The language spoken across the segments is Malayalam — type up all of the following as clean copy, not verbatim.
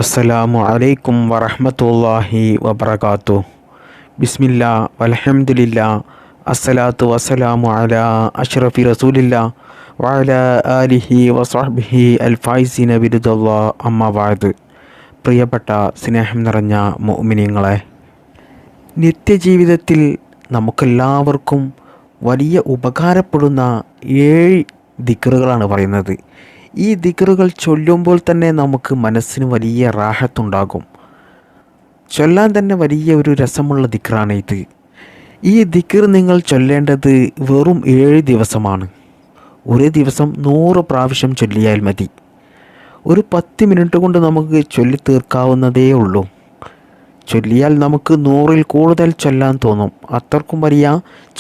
അസ്സലാമു അലൈക്കും വറഹ്മത്തുള്ളാഹി വബറകാതുഹു. ബിസ്മില്ലാ വൽഹംദുലില്ലാ അസ്സലാത്തു വസ്സലാമു അലാ അഷ്റഫി റസൂലില്ലാ വഅലാ ആലിഹി വസഹ്ബിഹി അൽഫായിസിന ബിറുദല്ലാ അമ്മാ ബഅദ്. പ്രിയപ്പെട്ട സ്നേഹം നിറഞ്ഞ മുഅ്മിനീങ്ങളെ, നിത്യജീവിതത്തിൽ നമുക്കെല്ലാവർക്കും വലിയ ഉപകാരപ്പെടുന്ന 7 ദിക്റുകളാണ് പറയുന്നത്. ഈ ദിക്റുകൾ ചൊല്ലുമ്പോൾ തന്നെ നമുക്ക് മനസ്സിന് വലിയ റാഹത്തുണ്ടാകും. ചൊല്ലാൻ തന്നെ വലിയ ഒരു രസമുള്ള ദിക്റാണ് ഇത്. ഈ ദിക്ർ നിങ്ങൾ ചൊല്ലേണ്ടത് വെറും 7 ദിവസമാണ്. ഒരു ദിവസം 100 പ്രാവശ്യം ചൊല്ലിയാൽ മതി. ഒരു 10 മിനിറ്റ് കൊണ്ട് നമുക്ക് ചൊല്ലി തീർക്കാവുന്നതേ ഉള്ളൂ. ചൊല്ലിയാൽ നമുക്ക് 100-ൽ കൂടുതൽ ചൊല്ലാൻ തോന്നും. അത്രക്കും വലിയ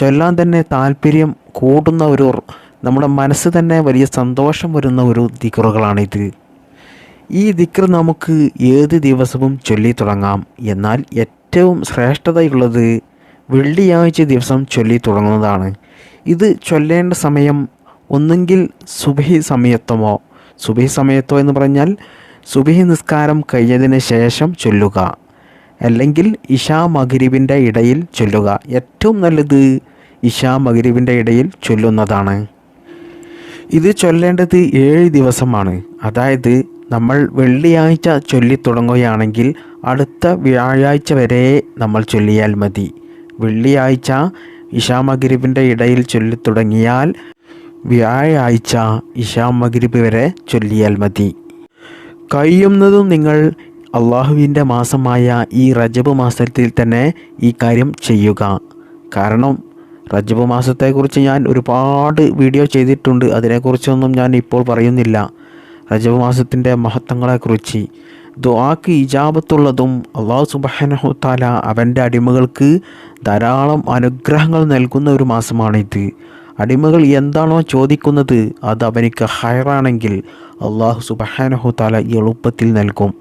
ചൊല്ലാൻ തന്നെ താല്പര്യം കൂടുന്ന നമ്മുടെ മനസ്സ് തന്നെ വലിയ സന്തോഷം വരുന്ന ഒരു ദിക്റുകളാണിത്. ഈ ദിക്ർ നമുക്ക് ഏത് ദിവസവും ചൊല്ലി തുടങ്ങാം. എന്നാൽ ഏറ്റവും ശ്രേഷ്ഠതയുള്ളത് വെള്ളിയാഴ്ച ദിവസം ചൊല്ലി തുടങ്ങുന്നതാണ്. ഇത് ചൊല്ലേണ്ട സമയം ഒന്നുകിൽ സുബഹി സമയത്തോ എന്ന് പറഞ്ഞാൽ സുബഹി നിസ്കാരം കഴിഞ്ഞതിന് ശേഷം ചൊല്ലുക, അല്ലെങ്കിൽ ഇശാ മഗ്രിബിൻ്റെ ഇടയിൽ ചൊല്ലുക. ഏറ്റവും നല്ലത് ഇശാ മഗ്രിബിൻ്റെ ഇടയിൽ ചൊല്ലുന്നതാണ്. ഇത് ചൊല്ലേണ്ടത് 7 ദിവസമാണ്. അതായത് നമ്മൾ വെള്ളിയാഴ്ച ചൊല്ലി തുടങ്ങുകയാണെങ്കിൽ അടുത്ത വ്യാഴാഴ്ച വരെ നമ്മൾ ചൊല്ലിയാൽ മതി. വെള്ളിയാഴ്ച ഇശാ മഗ്രിബിൻ്റെ ഇടയിൽ ചൊല്ലി തുടങ്ങിയാൽ വ്യാഴാഴ്ച ഇശാ മഗ്രിബ് വരെ ചൊല്ലിയാൽ മതി. കഴിയുന്നതും നിങ്ങൾ അള്ളാഹുവിൻ്റെ മാസമായ ഈ റജബ് മാസത്തിൽ തന്നെ ഈ കാര്യം ചെയ്യുക. കാരണം റജബ് മാസത്തെക്കുറിച്ച് ഞാൻ ഒരുപാട് വീഡിയോ ചെയ്തിട്ടുണ്ട്. അതിനെക്കുറിച്ചൊന്നും ഞാൻ ഇപ്പോൾ പറയുന്നില്ല. റജബ് മാസത്തിൻ്റെ മഹത്വങ്ങളെക്കുറിച്ച്, ദുആക്ക് ഇജാബത്തുള്ളതും അള്ളാഹു സുബ്ഹാനഹു തആല അവൻ്റെ അടിമകൾക്ക് ധാരാളം അനുഗ്രഹങ്ങൾ നൽകുന്ന ഒരു മാസമാണിത്. അടിമകൾ എന്താണോ ചോദിക്കുന്നത് അത് അവനിക്ക് ഹൈറാണെങ്കിൽ അള്ളാഹു സുബ്ഹാനഹു തആല എളുപ്പത്തിൽ നൽകും.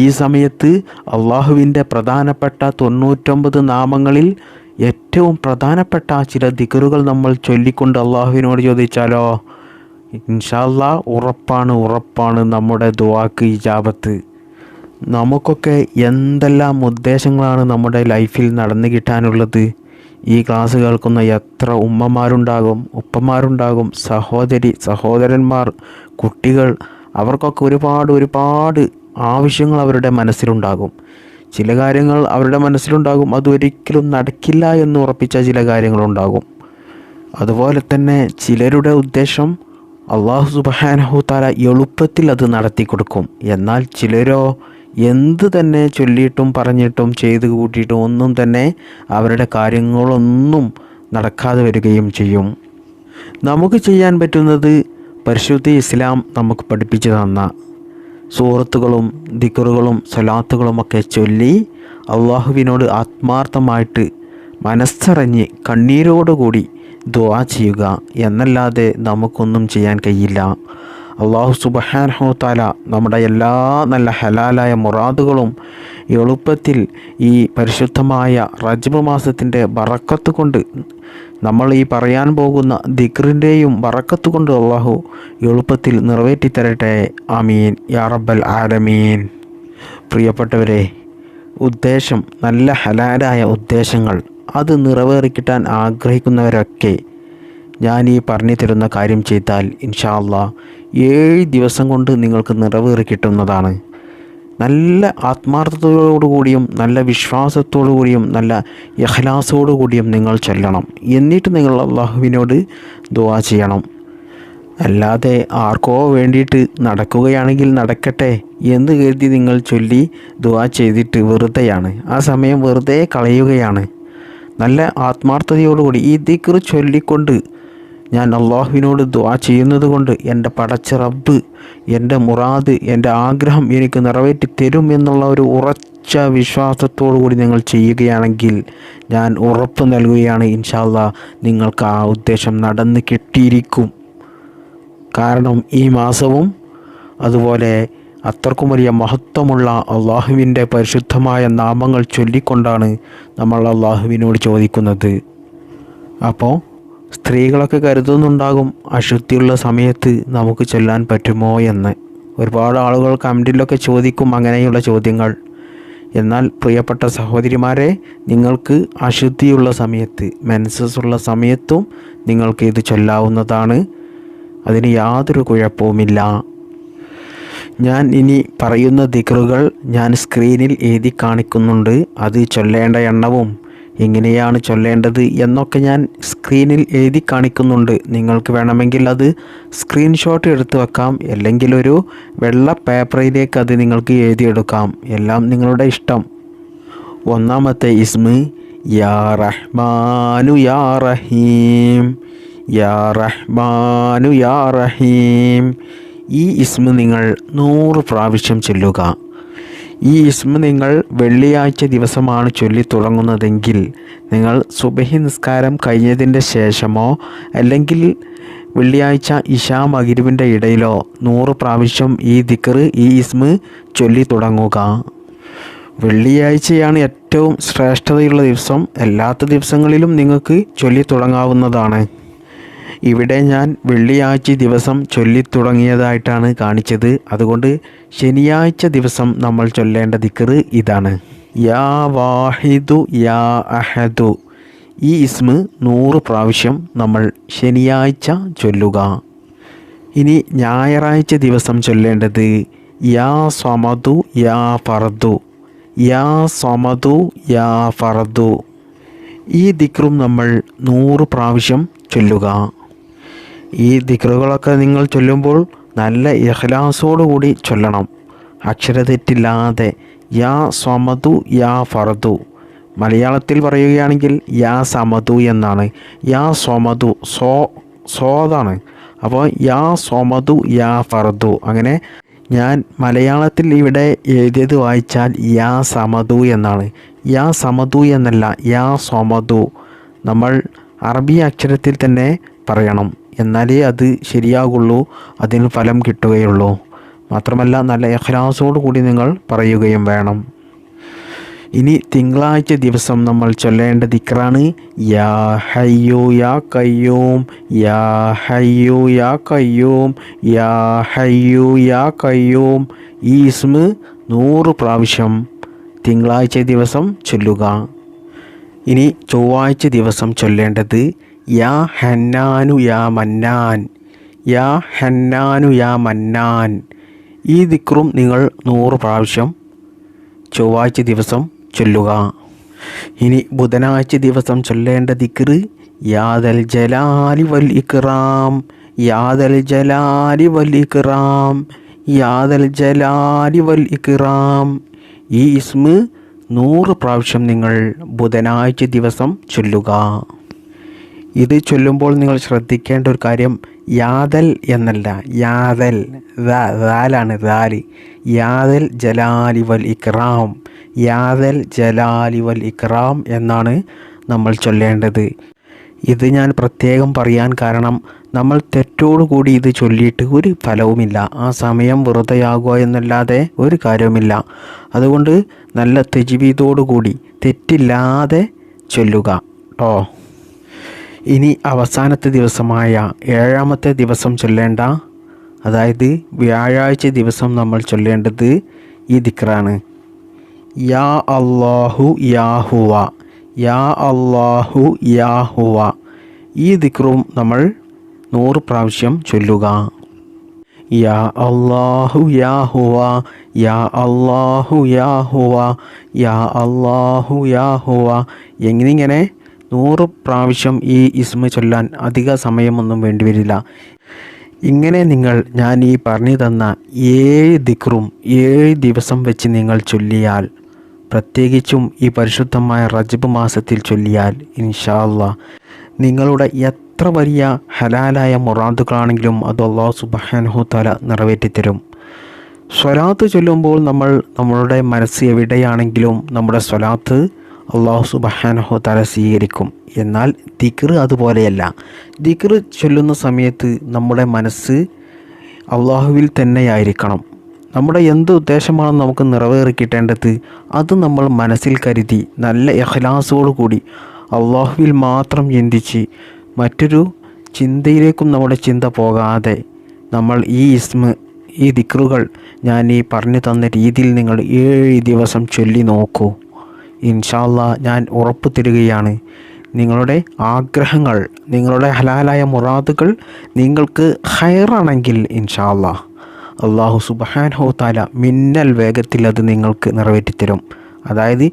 ഈ സമയത്ത് അള്ളാഹുവിൻ്റെ പ്രധാനപ്പെട്ട 99 നാമങ്ങളിൽ ഏറ്റവും പ്രധാനപ്പെട്ട ചില ദിക്റുകൾ നമ്മൾ ചൊല്ലിക്കൊണ്ട് അള്ളാഹുവിനോട് ചോദിച്ചാലോ, ഇൻഷാ അല്ലാഹ് ഉറപ്പാണ് നമ്മുടെ ദുആക്ക് ഇജാബത്ത്. നമുക്കൊക്കെ എന്തെല്ലാം ഉദ്ദേശങ്ങളാണ് നമ്മുടെ ലൈഫിൽ നടന്നു കിട്ടാനുള്ളത്. ഈ ക്ലാസ് കേൾക്കുന്ന എത്ര ഉമ്മമാരുണ്ടാകും, ഉപ്പമാരുണ്ടാകും, സഹോദരന്മാർ, കുട്ടികൾ, അവർക്കൊക്കെ ഒരുപാട് ആവശ്യങ്ങൾ അവരുടെ മനസ്സിലുണ്ടാകും. ചില കാര്യങ്ങൾ അവരുടെ മനസ്സിലുണ്ടാകും, അതൊരിക്കലും നടക്കില്ല എന്ന് ഉറപ്പിച്ച ചില കാര്യങ്ങളുണ്ടാകും. അതുപോലെ തന്നെ ചിലരുടെ ഉദ്ദേശം അള്ളാഹു സുബ്ഹാനഹു തആല എളുപ്പത്തിൽ അത് നടത്തി കൊടുക്കും. എന്നാൽ ചിലരോ എന്ത് തന്നെ ചൊല്ലിയിട്ടും പറഞ്ഞിട്ടും ചെയ്ത് കൂട്ടിയിട്ടും ഒന്നും തന്നെ അവരുടെ കാര്യങ്ങളൊന്നും നടക്കാതെ വരികയും ചെയ്യും. നമുക്ക് ചെയ്യാൻ പറ്റുന്നത് പരിശുദ്ധ ഇസ്ലാം നമുക്ക് പഠിപ്പിച്ചു തന്ന സൂറത്തുകളും ദിക്റുകളും സ്വലാത്തുകളുമൊക്കെ ചൊല്ലി അള്ളാഹുവിനോട് ആത്മാർത്ഥമായിട്ട് മനസ്സറിഞ്ഞ് കണ്ണീരോടുകൂടി ദുആ ചെയ്യുക എന്നല്ലാതെ നമുക്കൊന്നും ചെയ്യാൻ കഴിയില്ല. അള്ളാഹു സുബ്ഹാനഹു തആല നമ്മുടെ എല്ലാ നല്ല ഹലാലായ മുറാദുകളും എളുപ്പത്തിൽ ഈ പരിശുദ്ധമായ റജബ് മാസത്തിൻ്റെ ബറക്കത്ത് കൊണ്ട്, നമ്മൾ ഈ പറയാൻ പോകുന്ന ദിക്റിൻ്റെയും ബറക്കത്ത് കൊണ്ട് അള്ളാഹു എളുപ്പത്തിൽ നിറവേറ്റിത്തരട്ടെ. ആമീൻ യാ റബ്ബൽ ആലമീൻ. പ്രിയപ്പെട്ടവരെ, ഉദ്ദേശം, നല്ല ഹലാലായ ഉദ്ദേശങ്ങൾ അത് നിറവേറിക്കിട്ടാൻ ആഗ്രഹിക്കുന്നവരൊക്കെ ഞാൻ ഈ പറഞ്ഞു തരുന്ന കാര്യം ചെയ്താൽ ഇൻഷാ അല്ലാഹ് 7 ദിവസം കൊണ്ട് നിങ്ങൾക്ക് നിറവേറി കിട്ടുന്നതാണ്. നല്ല ആത്മാർത്ഥതയോടുകൂടിയും നല്ല വിശ്വാസത്തോടുകൂടിയും നല്ല ഇഖ്ലാസോടുകൂടിയും നിങ്ങൾ ചൊല്ലണം. എന്നിട്ട് നിങ്ങൾ അള്ളാഹുവിനോട് ദുആ ചെയ്യണം. അല്ലാതെ ആർക്കോ വേണ്ടിയിട്ട് നടക്കുകയാണെങ്കിൽ നടക്കട്ടെ എന്ന് കരുതി നിങ്ങൾ ചൊല്ലി ദുആ ചെയ്തിട്ട് വെറുതെയാണ്, ആ സമയം വെറുതെ കളയുകയാണ്. നല്ല ആത്മാർത്ഥതയോടുകൂടി ഈ ദിക്ർ ചൊല്ലിക്കൊണ്ട് ഞാൻ അള്ളാഹുവിനോട് ദുആ ചെയ്യുന്നത് കൊണ്ട് എൻ്റെ പടച്ച റബ്ബ് എൻ്റെ മുറാദ്, എൻ്റെ ആഗ്രഹം എനിക്ക് നിറവേറ്റി തരും എന്നുള്ള ഒരു ഉറച്ച വിശ്വാസത്തോടു കൂടി നിങ്ങൾ ചെയ്യുകയാണെങ്കിൽ ഞാൻ ഉറപ്പ് നൽകുകയാണ്, ഇൻഷാ അല്ലാഹ് നിങ്ങൾക്ക് ആ ഉദ്ദേശം നടന്ന് കിട്ടിയിരിക്കും. കാരണം ഈ മാസവും അതുപോലെ അത്രക്കും വലിയ മഹത്വമുള്ള അള്ളാഹുവിൻ്റെ പരിശുദ്ധമായ നാമങ്ങൾ ചൊല്ലിക്കൊണ്ടാണ് നമ്മൾ അള്ളാഹുവിനോട് ചോദിക്കുന്നത്. അപ്പോൾ സ്ത്രീകളൊക്കെ കരുതുന്നുണ്ടാകും അശുദ്ധിയുള്ള സമയത്ത് നമുക്ക് ചൊല്ലാൻ പറ്റുമോ എന്ന്. ഒരുപാട് ആളുകൾ കമൻറ്റിലൊക്കെ ചോദിക്കും അങ്ങനെയുള്ള ചോദ്യങ്ങൾ. എന്നാൽ പ്രിയപ്പെട്ട സഹോദരിമാരെ, നിങ്ങൾക്ക് അശുദ്ധിയുള്ള സമയത്ത്, മെൻസസ് ഉള്ള സമയത്തും നിങ്ങൾക്ക് ഇത് ചൊല്ലാവുന്നതാണ്. അതിന് യാതൊരു കുഴപ്പവുമില്ല. ഞാൻ ഇനി പറയുന്ന ദിക്റുകൾ ഞാൻ സ്ക്രീനിൽ എഴുതി കാണിക്കുന്നുണ്ട്. അത് ചൊല്ലേണ്ട എണ്ണവും എങ്ങനെയാണ് ചൊല്ലേണ്ടത് എന്നൊക്കെ ഞാൻ സ്ക്രീനിൽ എഴുതി കാണിക്കുന്നുണ്ട്. നിങ്ങൾക്ക് വേണമെങ്കിൽ അത് സ്ക്രീൻഷോട്ട് എടുത്ത് വെക്കാം, അല്ലെങ്കിൽ ഒരു വെള്ള പേപ്പറിലേക്ക് അത് നിങ്ങൾക്ക് എഴുതിയെടുക്കാം. എല്ലാം നിങ്ങളുടെ ഇഷ്ടം. ഒന്നാമത്തെ ഇസ്മ് യാ റഹ്മാനു യാ റഹീം, യാ റഹ്മാനു യാ റഹീം. ഈ ഇസ്മ നിങ്ങൾ 100 പ്രാവശ്യം ചൊല്ലുക. ഈ ഇസ്മ നിങ്ങൾ വെള്ളിയാഴ്ച ദിവസമാണ് ചൊല്ലി തുടങ്ങുന്നതെങ്കിൽ നിങ്ങൾ സുബഹി നിസ്കാരം കഴിഞ്ഞതിൻ്റെ ശേഷമോ അല്ലെങ്കിൽ വെള്ളിയാഴ്ച ഇശാ മഗ്‌രിബിൻ്റെ ഇടയിലോ 100 പ്രാവശ്യം ഈ ദിക്ർ, ഈ ഇസ്മ ചൊല്ലി തുടങ്ങുക. വെള്ളിയാഴ്ചയാണ് ഏറ്റവും ശ്രേഷ്ഠതയുള്ള ദിവസം. അല്ലാത്ത ദിവസങ്ങളിലും നിങ്ങൾക്ക് ചൊല്ലി തുടങ്ങാവുന്നതാണ്. ഇവിടെ ഞാൻ വെള്ളിയാഴ്ച ദിവസം ചൊല്ലി തുടങ്ങിയതായിട്ടാണ് കാണിച്ചത്. അതുകൊണ്ട് ശനിയാഴ്ച ദിവസം നമ്മൾ ചൊല്ലേണ്ട ദിക്ർ ഇതാണ്. യാ വാഹിദു യാ അഹദു. ഈ ഇസ്മ 100 പ്രാവശ്യം നമ്മൾ ശനിയാഴ്ച ചൊല്ലുക. ഇനി ഞായറാഴ്ച ദിവസം ചൊല്ലേണ്ടത് യാ സമദു യാ ഫർദു, യാ സമദു യാ ഫർദു. ഈ ദിക്റും നമ്മൾ 100 പ്രാവശ്യം ചൊല്ലുക. ഈ ദിക്റുകളൊക്കെ നിങ്ങൾ ചൊല്ലുമ്പോൾ നല്ല ഇഖ്ലാസോടുകൂടി ചൊല്ലണം, അക്ഷരതെറ്റില്ലാതെ. യാ സമദു യാ ഫർദു. മലയാളത്തിൽ പറയുകയാണെങ്കിൽ യാ സമദു എന്നാണ്. യാ സമദു സോതാണ്. അപ്പോൾ യാ സമദു യാ ഫർദു. അങ്ങനെ ഞാൻ മലയാളത്തിൽ ഇവിടെ എഴുതിയത് വായിച്ചാൽ യാ സമദു എന്നാണ്. യാ സമദു എന്നല്ല, യാ സമദു. നമ്മൾ അറബി അക്ഷരത്തിൽ തന്നെ പറയണം, എന്നാലേ അത് ശരിയാകുള്ളൂ, അതിന് ഫലം കിട്ടുകയുള്ളൂ. മാത്രമല്ല നല്ല ഇഖ്ലാസോടു കൂടി നിങ്ങൾ പറയുകയും വേണം. ഇനി തിങ്കളാഴ്ച ദിവസം നമ്മൾ ചൊല്ലേണ്ട ദിക്റാണ് യാ ഹയ്യു യാ ഖയ്യൂം, യാ ഹയ്യു യാ ഖയ്യൂം, യാ ഹയ്യു യാ ഖയ്യൂം. ഈ ഇസ്മ 100 പ്രാവശ്യം തിങ്കളാഴ്ച ദിവസം ചൊല്ലുക. ഇനി ചൊവ്വാഴ്ച ദിവസം ചൊല്ലേണ്ടത് യാ ഹന്നാനു യാ മന്നാൻ, യാ ഹന്നാനു യാ മന്നാൻ. ഈ ദിക്റും നിങ്ങൾ 100 പ്രാവശ്യം ചൊവ്വാഴ്ച ദിവസം ചൊല്ലുക. ഇനി ബുധനാഴ്ച ദിവസം ചൊല്ലേണ്ട ദിക്ർ യാദൽ ജലാലി വൽ ഇക്റാം, യാദൽ ജലാലി വൽ ഇക്റാം, യാദൽ ജലാലി വൽ ഇക്റാം. ഈ ഇസ്മ 100 പ്രാവശ്യം നിങ്ങൾ ബുധനാഴ്ച ദിവസം ചൊല്ലുക. ഇത് ചൊല്ലുമ്പോൾ നിങ്ങൾ ശ്രദ്ധിക്കേണ്ട ഒരു കാര്യം, യാദൽ എന്നല്ല, യാദൽ ദാലാണ്, ദാല്. യാദൽ ജലാലി വൽ ഇക്റാം, യാദൽ ജലാലി വൽ ഇക്റാം എന്നാണ് നമ്മൾ ചൊല്ലേണ്ടത്. ഇത് ഞാൻ പ്രത്യേകം പറയാൻ കാരണം, നമ്മൾ തെറ്റോടുകൂടി ഇത് ചൊല്ലിയിട്ട് ഒരു ഫലവുമില്ല. ആ സമയം വെറുതെയാകുക എന്നല്ലാതെ ഒരു കാര്യവുമില്ല. അതുകൊണ്ട് നല്ല തജ്വീദോടുകൂടി തെറ്റില്ലാതെ ചൊല്ലുക കേട്ടോ. ഇനി അവസാനത്തെ ദിവസമായ 7ാമത്തെ ദിവസം ചൊല്ലേണ്ട, അതായത് വ്യാഴാഴ്ച ദിവസം നമ്മൾ ചൊല്ലേണ്ടത് ഈ ദിക്റാണ്. യാ അല്ലാഹു യാ ഹുവ, യാ അല്ലാഹു യാ ഹുവ. ഈ ദിക്റും നമ്മൾ 100 പ്രാവശ്യം ചൊല്ലുക. യാ അല്ലാഹു യാ ഹുവ, യാ അല്ലാഹു യാ ഹുവ, യാ അല്ലാഹു യാ ഹുവ. എന്നിങ്ങനെ 100 പ്രാവശ്യം ഈ ഇസ്മ ചൊല്ലാൻ അധിക സമയമൊന്നും വേണ്ടിവരില്ല. ഇങ്ങനെ നിങ്ങൾ ഞാൻ ഈ പറഞ്ഞു തന്ന 7 ദിക്റും 7 ദിവസം വെച്ച് നിങ്ങൾ ചൊല്ലിയാൽ, പ്രത്യേകിച്ചും ഈ പരിശുദ്ധമായ റജബ് മാസത്തിൽ ചൊല്ലിയാൽ, ഇൻഷാ അല്ലാഹ് നിങ്ങളുടെ എത്ര വലിയ ഹലാലായ മുറാദുകളാണെങ്കിലും അത് അല്ലാഹു സുബ്ഹാനഹു തആല നിറവേറ്റിത്തരും. സ്വലാത്ത് ചൊല്ലുമ്പോൾ നമ്മളുടെ മനസ്സ് എവിടെയാണെങ്കിലും നമ്മുടെ സ്വലാത്ത് അല്ലാഹു സുബ്ഹാനഹു തആല സ്വീകരിക്കും. എന്നാൽ ദിക്ർ അതുപോലെയല്ല. ദിക്ർ ചൊല്ലുന്ന സമയത്ത് നമ്മുടെ മനസ്സ് അല്ലാഹുവിൽ തന്നെയായിരിക്കണം. നമ്മുടെ എന്ത് ഉദ്ദേശമാണ് നമുക്ക് നിറവേറി കിട്ടേണ്ടത് അത് നമ്മൾ മനസ്സിൽ കരുതി നല്ല ഇഖ്ലാസോടു കൂടി അല്ലാഹുവിൽ മാത്രം ചിന്തിച്ച് മറ്റൊരു ചിന്തയിലേക്കും നമ്മുടെ ചിന്ത പോകാതെ നമ്മൾ ഈ ഇസ്മ ഈ ദിക്റുകൾ ഞാൻ ഈ പറഞ്ഞു തന്ന രീതിയിൽ നിങ്ങൾ 7 ദിവസം ചൊല്ലി നോക്കൂ. ഇൻഷാ അല്ലാഹ് ഞാൻ ഉറപ്പ് തരികയാണ്, നിങ്ങളുടെ ആഗ്രഹങ്ങൾ, നിങ്ങളുടെ ഹലാലായ മുറാദുകൾ നിങ്ങൾക്ക് ഖൈറാണെങ്കിൽ ഇൻഷാ അല്ലാഹ് അല്ലാഹു സുബ്ഹാനഹു തആല മിന്നൽ വേഗത്തിൽ അത് നിങ്ങൾക്ക് നിറവേറ്റിത്തരും. അതായത്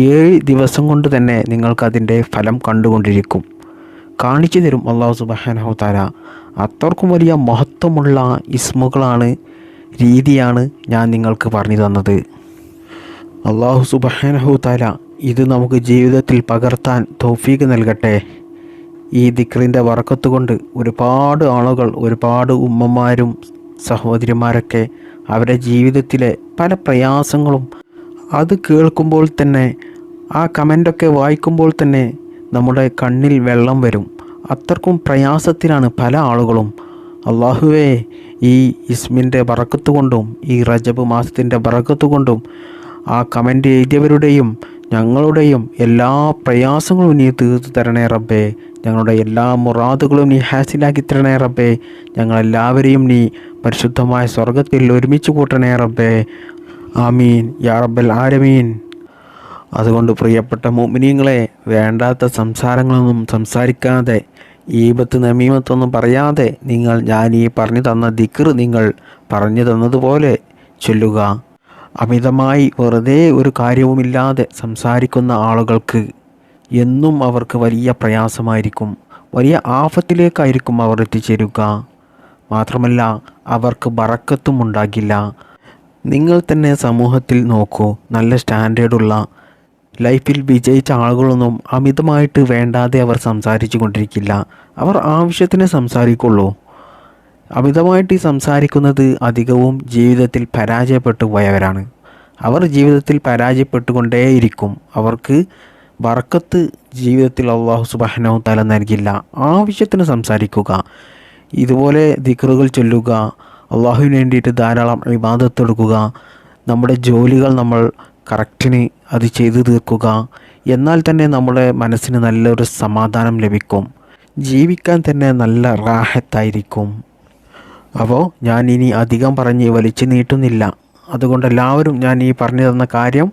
7 ദിവസം കൊണ്ട് തന്നെ നിങ്ങൾക്കതിൻ്റെ ഫലം കണ്ടുകൊണ്ടിരിക്കും, കാണിച്ചു തരും അല്ലാഹു സുബ്ഹാനഹു തആല. അത്രക്കും വലിയ മഹത്വമുള്ള ഇസ്മുകളാണ്, രീതിയാണ് ഞാൻ നിങ്ങൾക്ക് പറഞ്ഞു തന്നത്. അല്ലാഹു സുബ്ഹാനഹു തആല ഇത് നമുക്ക് ജീവിതത്തിൽ പകർത്താൻ തൗഫീഖ് നൽകട്ടെ. ഈ ദിക്റിൻ്റെ ബറക്കത്ത് കൊണ്ട് ഒരുപാട് ആളുകൾ, ഒരുപാട് ഉമ്മമാരും സഹോദരിമാരൊക്കെ അവരുടെ ജീവിതത്തിലെ പല പ്രയാസങ്ങളും അത് കേൾക്കുമ്പോൾ തന്നെ, ആ കമൻ്റൊക്കെ വായിക്കുമ്പോൾ തന്നെ നമ്മുടെ കണ്ണിൽ വെള്ളം വരും. അത്രക്കും പ്രയാസത്തിലാണ് പല ആളുകളും. അള്ളാഹുവേ, ഈ ഇസ്മിൻ്റെ ബറക്കത്ത് കൊണ്ടും ഈ റജബ് മാസത്തിൻ്റെ ബറക്കത്ത് കൊണ്ടും ആ കമൻ്റ് എഴുതിയവരുടെയും ഞങ്ങളുടെയും എല്ലാ പ്രയാസങ്ങളും നീ തീർത്തു തരണേ റബ്ബേ. ഞങ്ങളുടെ എല്ലാ മുറാദുകളും നീ ഹാസിലാക്കി തരണേ റബ്ബേ. ഞങ്ങളെല്ലാവരെയും നീ പരിശുദ്ധമായ സ്വർഗത്തിൽ ഒരുമിച്ച് കൂട്ടണേ റബ്ബേ. ആമീൻ യാ റബ്ബൽ ആലമീൻ. അതുകൊണ്ട് പ്രിയപ്പെട്ട മുഅ്മിനീങ്ങളെ, വേണ്ടാത്ത സംസാരങ്ങളൊന്നും സംസാരിക്കാതെ, ഈബത്ത് നമീമത്തൊന്നും പറയാതെ ഞാൻ ഈ പറഞ്ഞു തന്ന ദിക്ർ നിങ്ങൾ പറഞ്ഞു തന്നതുപോലെ ചൊല്ലുക. അമിതമായി വെറുതെ ഒരു കാര്യവുമില്ലാതെ സംസാരിക്കുന്ന ആളുകൾക്ക് എന്നും അവർക്ക് വലിയ പ്രയാസമായിരിക്കും, വലിയ ആഫത്തിലേക്കായിരിക്കും അവർ എത്തിച്ചേരുക. മാത്രമല്ല അവർക്ക് ബറക്കത്തും ഉണ്ടാകില്ല. നിങ്ങൾ തന്നെ സമൂഹത്തിൽ നോക്കൂ, നല്ല സ്റ്റാൻഡേർഡുള്ള ലൈഫിൽ വിജയിച്ച ആളുകളൊന്നും അമിതമായിട്ട് വേണ്ടാതെ അവർ സംസാരിച്ചു കൊണ്ടിരിക്കില്ല. അവർ ആവശ്യത്തിന് സംസാരിക്കുള്ളൂ. അമിതമായിട്ട് സംസാരിക്കുന്നത് അധികവും ജീവിതത്തിൽ പരാജയപ്പെട്ടു പോയവരാണ്. അവർ ജീവിതത്തിൽ പരാജയപ്പെട്ടുകൊണ്ടേയിരിക്കും. അവർക്ക് ബറക്കത്ത് ജീവിതത്തിൽ അല്ലാഹു സുബ്ഹാനഹു തആല നൽകില്ല. ആവശ്യത്തിന് സംസാരിക്കുക, ഇതുപോലെ ദിക്റുകൾ ചൊല്ലുക, അള്ളാഹുവിന് വേണ്ടിയിട്ട് ധാരാളം ഇബാദത്ത് എടുക്കുക, നമ്മുടെ ജോലികൾ നമ്മൾ കറക്റ്റിന് അത് ചെയ്തു തീർക്കുക. എന്നാൽ തന്നെ നമ്മുടെ മനസ്സിന് നല്ലൊരു സമാധാനം ലഭിക്കും, ജീവിക്കാൻ തന്നെ നല്ല റാഹത്തായിരിക്കും. അപ്പോൾ ഞാൻ ഇനി അധികം പറഞ്ഞ് വലിച്ചു നീട്ടുന്നില്ല. അതുകൊണ്ട് എല്ലാവരും ഞാൻ ഈ പറഞ്ഞു തന്ന കാര്യം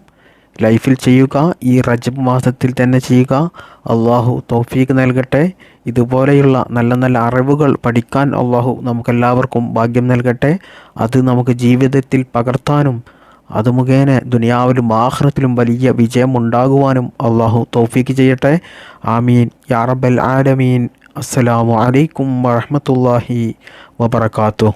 ലൈഫിൽ ചെയ്യുക, ഈ റജബ് മാസത്തിൽ തന്നെ ചെയ്യുക. അള്ളാഹു തൗഫീഖ് നൽകട്ടെ. ഇതുപോലെയുള്ള നല്ല നല്ല അറിവുകൾ പഠിക്കാൻ അള്ളാഹു നമുക്കെല്ലാവർക്കും ഭാഗ്യം നൽകട്ടെ. അത് നമുക്ക് ജീവിതത്തിൽ പകർത്താനും അത് മുഖേന ദുനിയാവിലും ആഖിറത്തിലും വലിയ വിജയം ഉണ്ടാകുവാനും അള്ളാഹു തൗഫീഖ് ചെയ്യട്ടെ. ആമീൻ യാ റബ്ബൽ ആലമീൻ. അസ്സലാമു അലൈക്കും വറഹ്മത്തുള്ളാഹി വബറകാതുഹു.